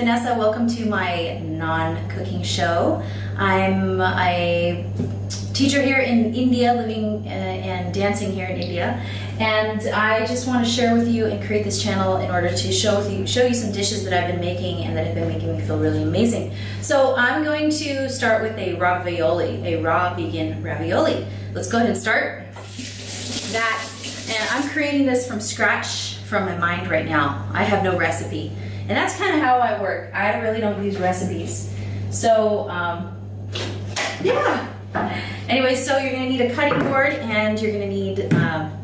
Vanessa. Welcome to my non-cooking show. I'm a teacher here in India, living and dancing here in India, and I just want to share with you and create this channel in order to show you some dishes that I've been making and that have been making me feel really amazing. So I'm going to start with a ravioli, a raw vegan ravioli. Let's go ahead and start that. And I'm creating this from scratch from my mind right now. I have no recipe. And that's kind of how I work. I really don't use recipes. So, yeah. Anyway, so you're gonna need a cutting board and you're gonna need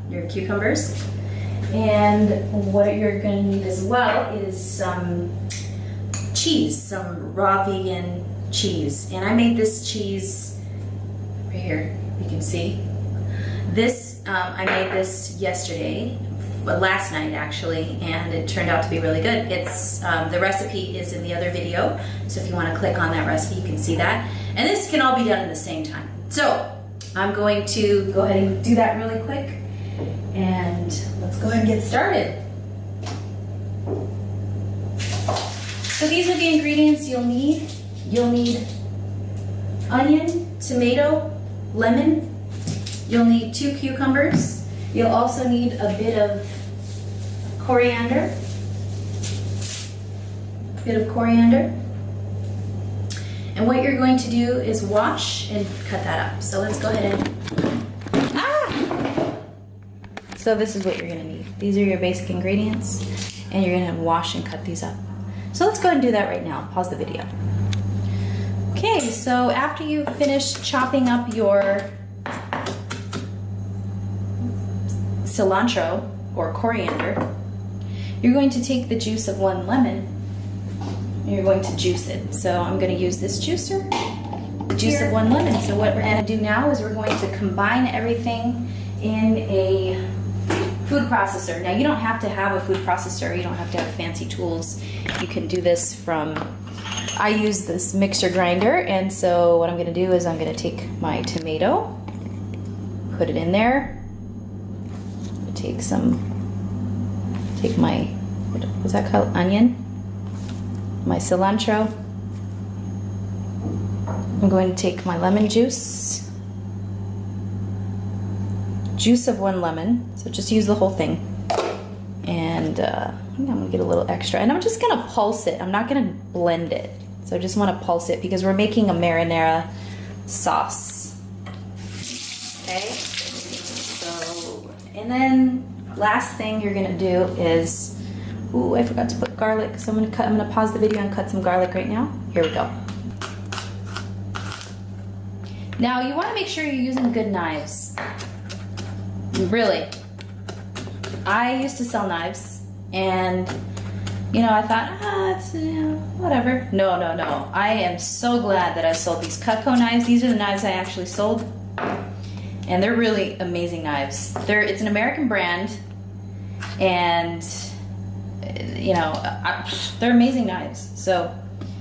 your cucumbers. And what you're gonna need as well is some cheese, some raw vegan cheese. And I made this cheese right here, you can see. This, I made this yesterday, last night actually, and it turned out to be really good. It's the recipe is in the other video, so if you want to click on that recipe, you can see that. And this can all be done at the same time. So I'm going to go ahead and do that really quick, and let's go ahead and get started. So these are the ingredients you'll need. You'll need onion, tomato, lemon. You'll need 2 cucumbers. You'll also need a bit of coriander. And what you're going to do is wash and cut that up. So let's go ahead and, So this is what you're gonna need. These are your basic ingredients, and you're gonna wash and cut these up. So let's go ahead and do that right now. Pause the video. Okay, so after you finish chopping up your cilantro or coriander, you're going to take the juice of 1 lemon and you're going to juice it. So I'm going to use this juicer, the juice of 1 lemon. So what we're going to do now is we're going to combine everything in a food processor. Now you don't have to have a food processor, you don't have to have fancy tools. You can do this from, I use this mixer grinder, and so what I'm going to do is I'm going to take my tomato, put it in there, take my, what's that called, onion, my cilantro. I'm going to take my lemon juice of 1 lemon, so just use the whole thing, and I'm gonna get a little extra, and I'm just gonna pulse it. I'm not gonna blend it, so I just want to pulse it because we're making a marinara sauce. Okay, so, and then last thing you're gonna do is, ooh, I forgot to put garlic, so I'm gonna pause the video and cut some garlic right now. Here we go. Now you want to make sure you're using good knives. Really, I used to sell knives, and you know, I thought, it's, whatever. No. I am so glad that I sold these Cutco knives. These are the knives I actually sold. And they're really amazing knives. It's an American brand, and you know, they're amazing knives. So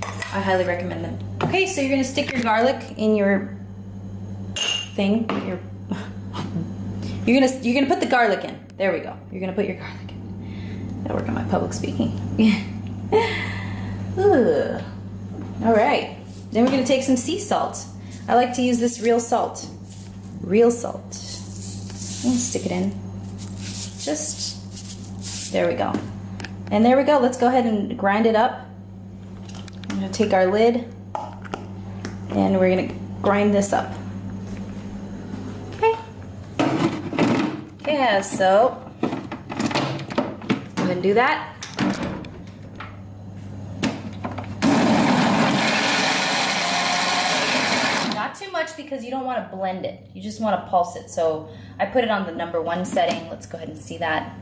I highly recommend them. Okay, so you're gonna stick your garlic in your thing. You're gonna put the garlic in. There we go. You're gonna put your garlic in. That'll work on my public speaking. Ooh. All right. Then we're gonna take some sea salt. I like to use this real salt. Real salt. And stick it in. Just, there we go. And there we go. Let's go ahead and grind it up. I'm gonna take our lid and we're gonna grind this up. Okay. Yeah, so go ahead and do that. Because you don't want to blend it, you just want to pulse it. So I put it on the number 1 setting. Let's go ahead and see that.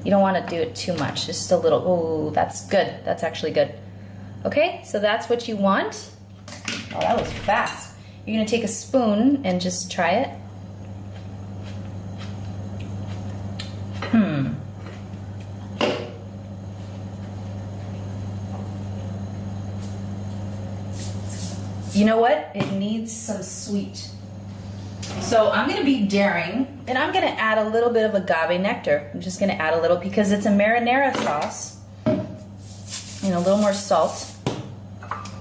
You don't want to do it too much, just a little. Oh, that's good. That's actually good. Okay, so that's what you want. Oh, that was fast. You're gonna take a spoon and just try it. You know what? It needs some sweet. So I'm gonna be daring, and I'm gonna add a little bit of agave nectar. I'm just gonna add a little because it's a marinara sauce. and a little more salt.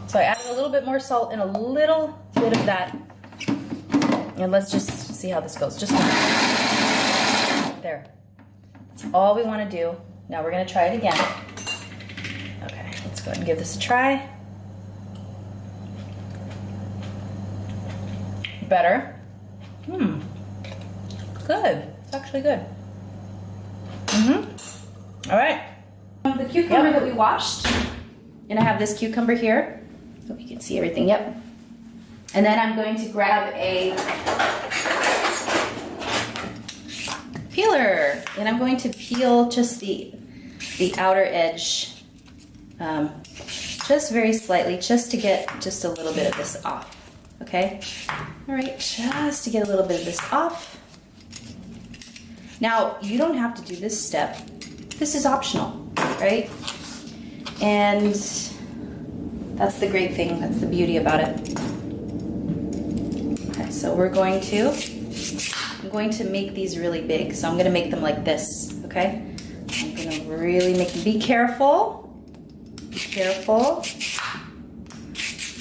So I added a little bit more salt and a little bit of that. And let's just see how this goes. Just there. That's all we want to do. Now we're going to try it again. Okay, let's go ahead and give this a try. Better. Good. It's actually good. All right. The cucumber that we washed, and I have this cucumber here. Hope you can see everything. Yep. And then I'm going to grab a peeler, and I'm going to peel just the outer edge, just very slightly, just to get just a little bit of this off. Okay. All right. Just to get a little bit of this off. Now, you don't have to do this step. This is optional, right? And that's the great thing. That's the beauty about it. Okay, so I'm going to make these really big. So I'm going to make them like this, okay? I'm going to really make them. Be careful. Be careful.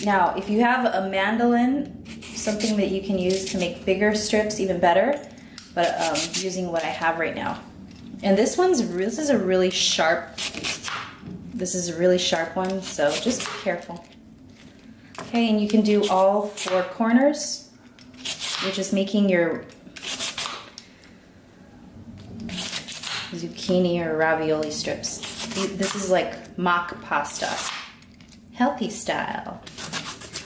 Now, if you have a mandolin, something that you can use to make bigger strips, even better. But using what I have right now. And this is a really sharp, one, so just be careful. Okay, and you can do all 4 corners. You're just making your zucchini or ravioli strips. This is like mock pasta, healthy style.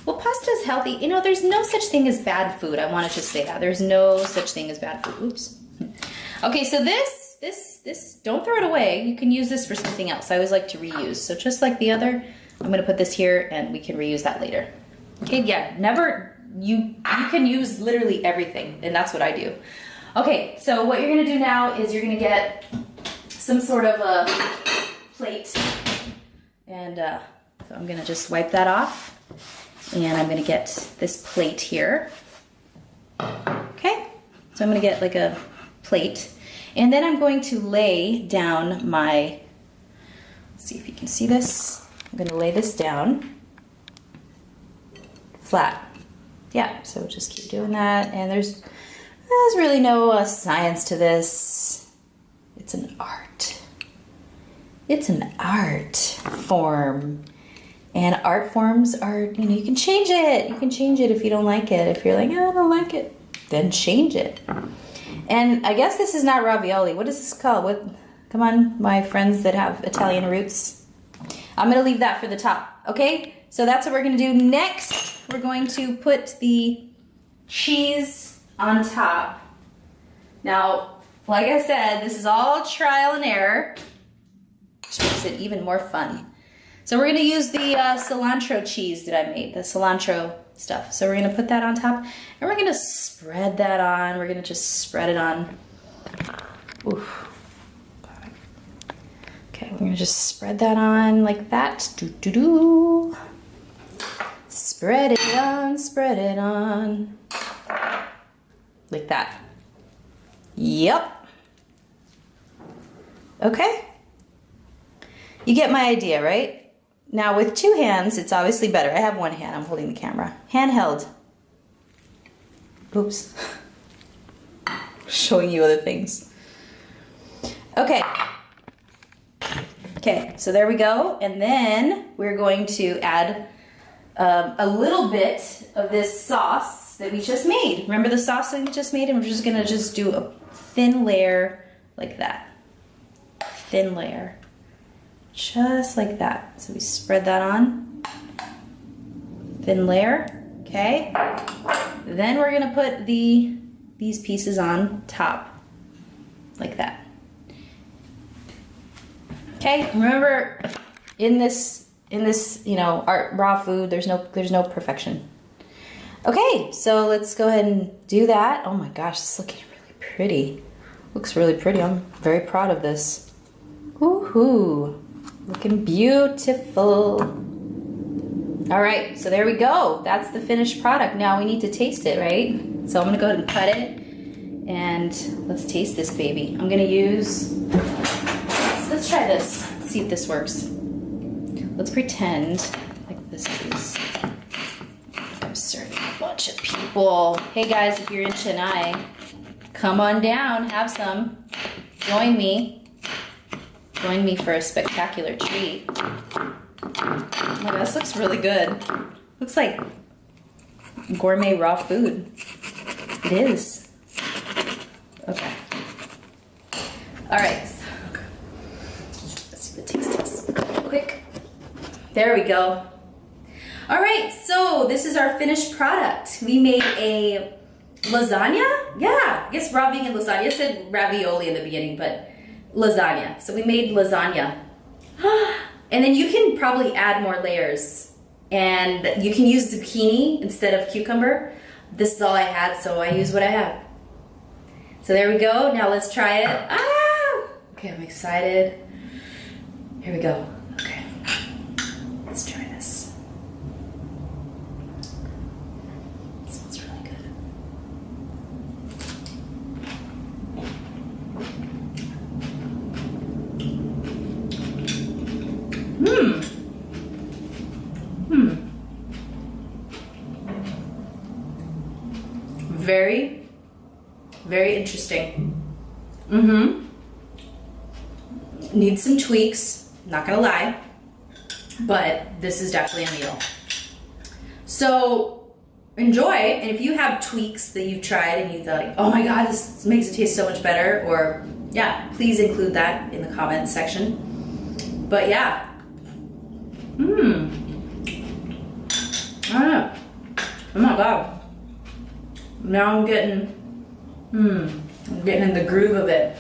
Well, pasta is healthy. You know, there's no such thing as bad food. I want to just say that. There's no such thing as bad food. Oops. Okay, so this, don't throw it away. You can use this for something else. I always like to reuse. So just like the other, I'm going to put this here and we can reuse that later. Okay, yeah, you can use literally everything, and that's what I do. Okay, so what you're going to do now is you're going to get some sort of a plate, and so I'm going to just wipe that off. And I'm going to get this plate here. Okay, so I'm going to get like a plate. And then I'm going to lay down my, let's see if you can see this. I'm going to lay this down flat. Yeah, so just keep doing that. And there's really no science to this. It's an art. It's an art form. And art forms are, you know, you can change it. You can change it if you don't like it. If you're like, oh, I don't like it, then change it. And I guess this is not ravioli. What is this called? What? Come on, my friends that have Italian roots. I'm going to leave that for the top. Okay, so that's what we're going to do. Next, we're going to put the cheese on top. Now, like I said, this is all trial and error, which makes it even more fun. So we're going to use the cilantro cheese that I made, the cilantro stuff. So we're going to put that on top, and we're going to spread that on. We're going to just spread it on. Oof. Okay, we're going to just spread that on like that. Doo-doo-doo. Spread it on, spread it on. Like that. Yep. Okay. You get my idea, right? Now with 2 hands, it's obviously better. I have 1 hand, I'm holding the camera. Handheld. Oops. Showing you other things. Okay. Okay, so there we go. And then we're going to add a little bit of this sauce that we just made. Remember the sauce that we just made? And we're just gonna just do a thin layer like that. Thin layer. Just like that. So we spread that on. Thin layer, okay? Then we're gonna put these pieces on top, like that. Okay, remember in this, you know, raw food, there's no perfection. Okay, so let's go ahead and do that. Oh my gosh, this is looking really pretty. Looks really pretty. I'm very proud of this. Woohoo! Looking beautiful. All right, so there we go. That's the finished product. Now we need to taste it, right? So I'm gonna go ahead and cut it, and let's taste this baby. I'm gonna use, let's try this. Let's see if this works. let's pretend like this is, I'm serving a bunch of people. Hey guys, if you're in Chennai, come on down, have some. Join me. Join me for a spectacular treat. Oh my God, this looks really good. Looks like gourmet raw food. It is. Okay. All right. Let's see the taste test quick. There we go. All right, so this is our finished product. We made a lasagna? Yeah, I guess raw vegan lasagna. I said ravioli in the beginning, but lasagna. So we made lasagna. And then you can probably add more layers. And you can use zucchini instead of cucumber. This is all I had, so I use what I have. So there we go. Now let's try it. Ah! Okay, I'm excited. Here we go. Okay. Let's try this. It smells really good. Very, very interesting. Needs some tweaks, not gonna lie, but this is definitely a meal. So enjoy, and if you have tweaks that you've tried and you thought, like, oh my God, this makes it taste so much better, or yeah, please include that in the comments section. But yeah, I don't know. Oh my God. Now I'm getting in the groove of it.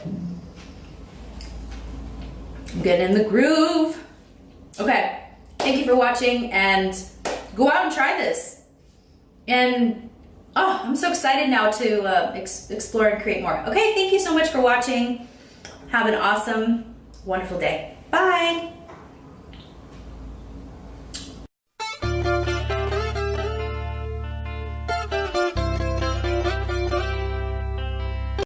I'm getting in the groove. Okay, thank you for watching, and go out and try this. And oh, I'm so excited now to explore and create more. Okay, thank you so much for watching. Have an awesome, wonderful day. Bye.